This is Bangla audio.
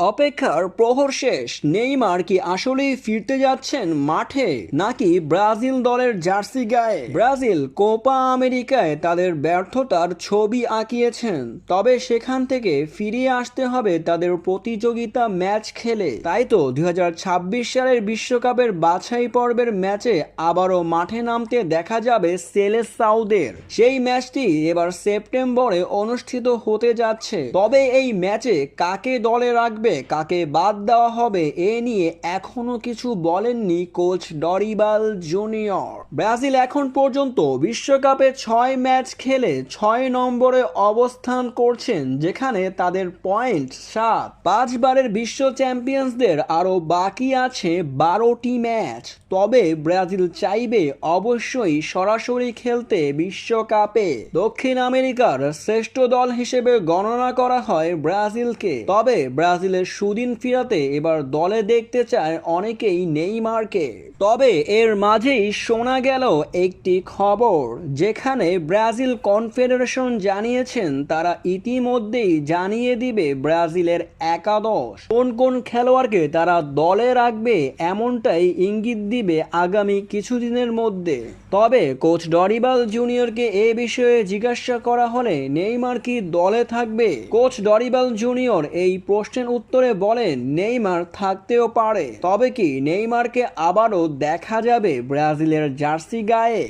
অপেক্ষার প্রহর শেষ। নেইমার কি আসলেই ফিরতে যাচ্ছেন মাঠে, নাকি ব্রাজিল দলের জার্সি গায়ে? ব্রাজিল কোপা আমেরিকায় তাদের ব্যর্থতার ছবি আঁকিয়েছেন, তবে সেখান থেকে ফিরিয়ে আসতে হবে তাদের প্রতিযোগিতা ম্যাচ খেলে। তাই তো 2026 সালের বিশ্বকাপের বাছাই পর্বের ম্যাচে আবারও মাঠে নামতে দেখা যাবে সেলেসাওদের। সেই ম্যাচটি এবার সেপ্টেম্বরে অনুষ্ঠিত হতে যাচ্ছে। তবে এই ম্যাচে কাকে দলে রাখবে, কাকে বাদ দেওয়া হবে, এ নিয়ে এখনো কিছু বলেননি কোচ ডরিবাল জুনিয়র। ব্রাজিল এখন পর্যন্ত বিশ্বকাপে 6 ম্যাচ খেলে 6 নম্বরে অবস্থান করছেন, যেখানে তাদের পয়েন্ট 7। 5 বারের বিশ্ব চ্যাম্পিয়ন্সদের আরও বাকি আছে 12টি ম্যাচ। তবে ব্রাজিল চাইবে অবশ্যই সরাসরি খেলতে বিশ্বকাপে। দক্ষিণ আমেরিকার শ্রেষ্ঠ দল হিসেবে গণনা করা হয় ব্রাজিলকে। তবে ব্রাজিলের সুদিন ফিরাতে এবার দলে দেখতে চায় অনেকেই নেইমারকে। তবে এর মাঝেই শোনা গেল একটি খবর, যেখানে ব্রাজিল কনফেডারেশন জানিয়েছেন তারা ইতিমধ্যেই জানিয়ে দিবে ব্রাজিলের একাদশ। কোন কোন খেলোয়াড়কে তারা দলে রাখবে এমনটাই ইঙ্গিত দিবে আগামী কিছুদিনের মধ্যে। তবে কোচ ডরিবাল জুনিয়রকে এ বিষয়ে জিজ্ঞাসা করা হলে নেইমার কি দলে থাকবে, কোচ ডরিবাল জুনিয়র এই প্রশ্নের উত্তরে বলেন নেইমার থাকতেও পারে। তবে কি নেইমারকে আবারও দেখা যাবে ব্রাজিলের জার্সি গায়ে?